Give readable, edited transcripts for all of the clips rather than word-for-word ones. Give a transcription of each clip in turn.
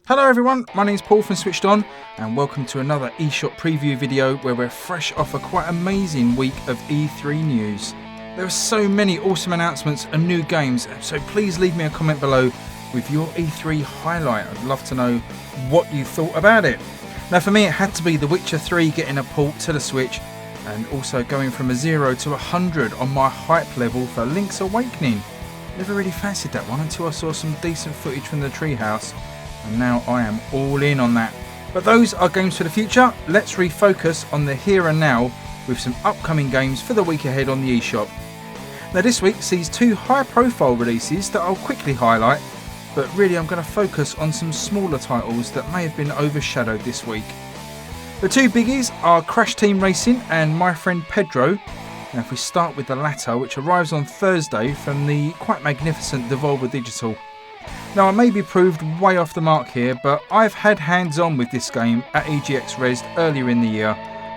Hello everyone, my name's Paul from SwitchedOn and welcome to another eShop preview video where we're fresh off a quite amazing week of E3 news. There are so many awesome announcements and new games, so please leave me a comment below with your E3 highlight. I'd love to know what you thought about it. Now for me it had to be The Witcher 3 getting a port to the Switch and also going from a 0 to 100 on my hype level for Link's Awakening. Never really fancied that one until I saw some decent footage from the treehouse. And now I am all in on that. But those are games for the future. Let's refocus on the here and now with some upcoming games for the week ahead on the eShop. Now this week sees two high profile releases that I'll quickly highlight, but really I'm going to focus on some smaller titles that may have been overshadowed this week. The two biggies are Crash Team Racing and My Friend Pedro. Now if we start with the latter, which arrives on Thursday from the quite magnificent Devolver Digital. Now I may be proved way off the mark here, but I've had hands-on with this game at EGX Res earlier in the year,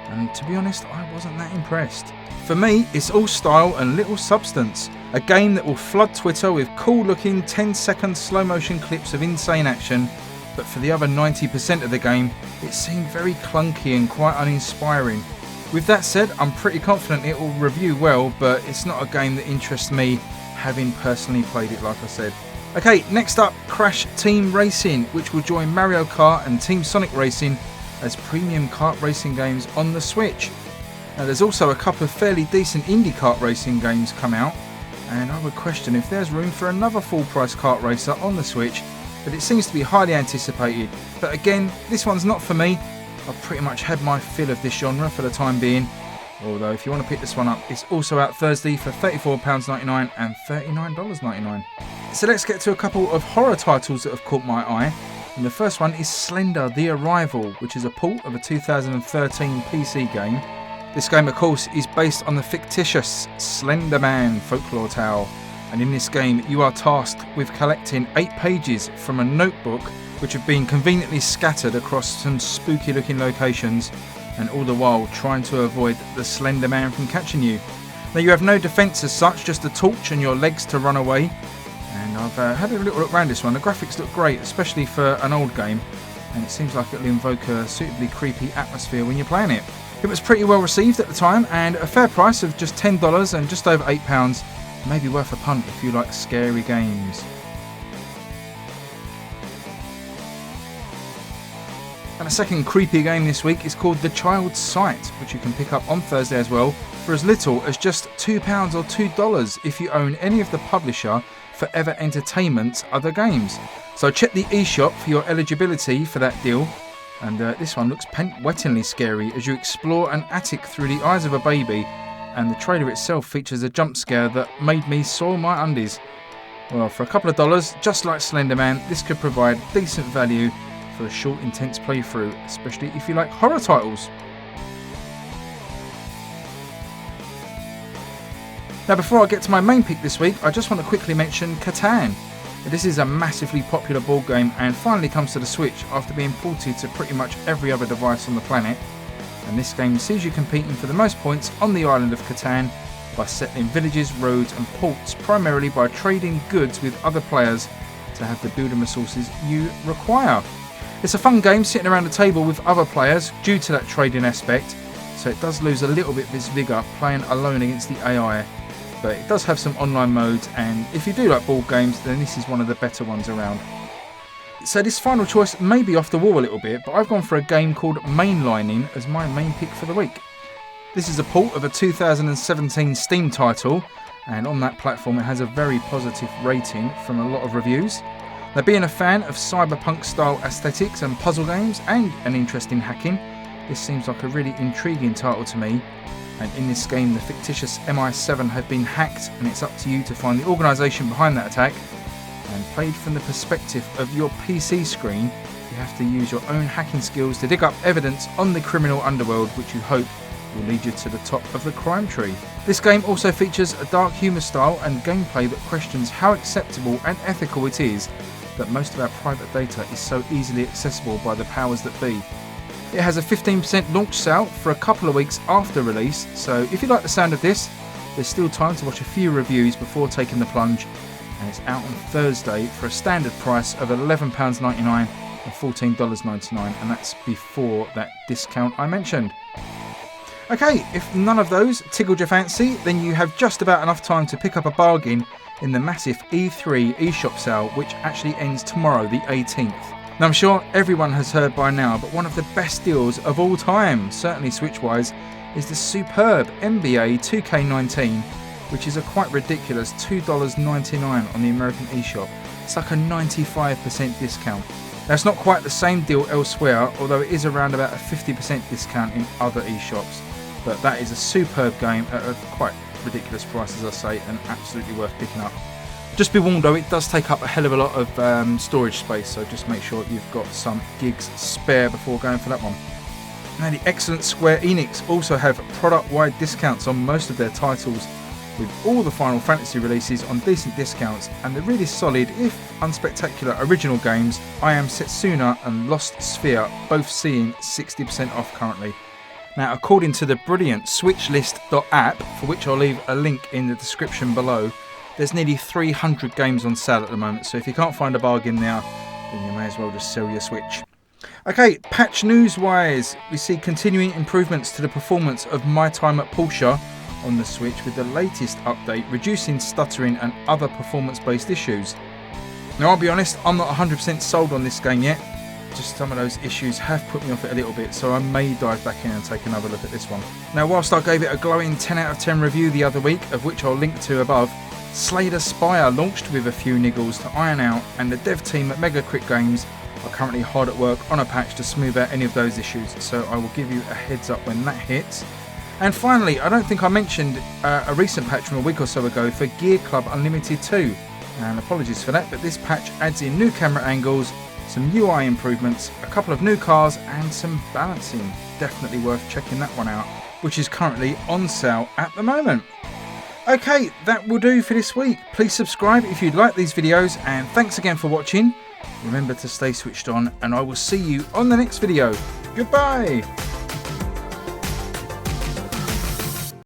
and to be honest I wasn't that impressed. For me it's all style and little substance, a game that will flood Twitter with cool looking 10-second slow motion clips of insane action, but for the other 90% of the game it seemed very clunky and quite uninspiring. With that said, I'm pretty confident it will review well, but it's not a game that interests me, having personally played it like I said. Okay, next up, Crash Team Racing, which will join Mario Kart and Team Sonic Racing as premium kart racing games on the Switch. Now there's also a couple of fairly decent indie kart racing games come out, and I would question if there's room for another full price kart racer on the Switch, but it seems to be highly anticipated. But again, this one's not for me. I've pretty much had my fill of this genre for the time being, although if you want to pick this one up, it's also out Thursday for £34.99 and $39.99. So let's get to a couple of horror titles that have caught my eye, and the first one is Slender The Arrival, which is a port of a 2013 PC game. This game of course is based on the fictitious Slender Man folklore tale, and in this game you are tasked with collecting 8 pages from a notebook which have been conveniently scattered across some spooky looking locations, and all the while trying to avoid the Slender Man from catching you. Now you have no defence as such, just a torch and your legs to run away. And I've had a little look around this one. The graphics look great, especially for an old game, and it seems like it'll invoke a suitably creepy atmosphere when you're playing it. It was pretty well received at the time, and a fair price of just $10 and just over £8 may be worth a punt if you like scary games. And a second creepy game this week is called The Child's Sight, which you can pick up on Thursday as well for as little as just £2 or $2 if you own any of the publisher Forever Entertainment's other games. So check the eShop for your eligibility for that deal. And this one looks paint-wettingly scary as you explore an attic through the eyes of a baby, and the trailer itself features a jump scare that made me soil my undies. Well, for a couple of dollars, just like Slender Man, this could provide decent value for a short, intense playthrough, especially if you like horror titles. Now before I get to my main pick this week, I just want to quickly mention Catan. This is a massively popular board game and finally comes to the Switch after being ported to pretty much every other device on the planet. And this game sees you competing for the most points on the island of Catan by settling villages, roads and ports, primarily by trading goods with other players to have the building resources you require. It's a fun game sitting around the table with other players due to that trading aspect, so it does lose a little bit of its vigour playing alone against the AI. But it does have some online modes, and if you do like board games then this is one of the better ones around. So this final choice may be off the wall a little bit, but I've gone for a game called Mainlining as my main pick for the week. This is a port of a 2017 Steam title, and on that platform it has a very positive rating from a lot of reviews. Now being a fan of cyberpunk style aesthetics and puzzle games and an interest in hacking, this seems like a really intriguing title to me. And in this game the fictitious MI7 have been hacked, and it's up to you to find the organisation behind that attack. And played from the perspective of your PC screen, you have to use your own hacking skills to dig up evidence on the criminal underworld, which you hope will lead you to the top of the crime tree. This game also features a dark humour style and gameplay that questions how acceptable and ethical it is that most of our private data is so easily accessible by the powers that be. It has a 15% launch sale for a couple of weeks after release, so if you like the sound of this, there's still time to watch a few reviews before taking the plunge, and it's out on Thursday for a standard price of £11.99 of $14.99, and that's before that discount I mentioned. Okay, if none of those tickled your fancy, then you have just about enough time to pick up a bargain in the massive E3 eShop sale, which actually ends tomorrow, the 18th. Now, I'm sure everyone has heard by now, but one of the best deals of all time, certainly Switch-wise, is the superb NBA 2K19, which is a quite ridiculous $2.99 on the American eShop. It's like a 95% discount. That's not quite the same deal elsewhere, although it is around about a 50% discount in other eShops. But that is a superb game at a quite ridiculous price, as I say, and absolutely worth picking up. Just be warned though, it does take up a hell of a lot of storage space, so just make sure you've got some gigs spare before going for that one. Now, the excellent Square Enix also have product-wide discounts on most of their titles, with all the Final Fantasy releases on decent discounts, and the really solid, if unspectacular, original games I Am Setsuna and Lost Sphere both seeing 60% off currently. Now, according to the brilliant SwitchList.app, for which I'll leave a link in the description below, there's nearly 300 games on sale at the moment, so if you can't find a bargain now, then you may as well just sell your Switch. Okay, patch news-wise, we see continuing improvements to the performance of My Time at Porsche on the Switch, with the latest update reducing stuttering and other performance-based issues. Now, I'll be honest, I'm not 100% sold on this game yet. Just some of those issues have put me off it a little bit, so I may dive back in and take another look at this one. Now, whilst I gave it a glowing 10 out of 10 review the other week, of which I'll link to above, Slater Spire launched with a few niggles to iron out, and the dev team at Mega Crit Games are currently hard at work on a patch to smooth out any of those issues, so I will give you a heads up when that hits. And finally, I don't think I mentioned a recent patch from a week or so ago for Gear Club Unlimited 2, and apologies for that, but this patch adds in new camera angles, some UI improvements, a couple of new cars, and some balancing. Definitely worth checking that one out, which is currently on sale at the moment. Okay, that will do for this week. Please subscribe if you'd like these videos, and thanks again for watching. Remember to stay switched on, and I will see you on the next video. Goodbye!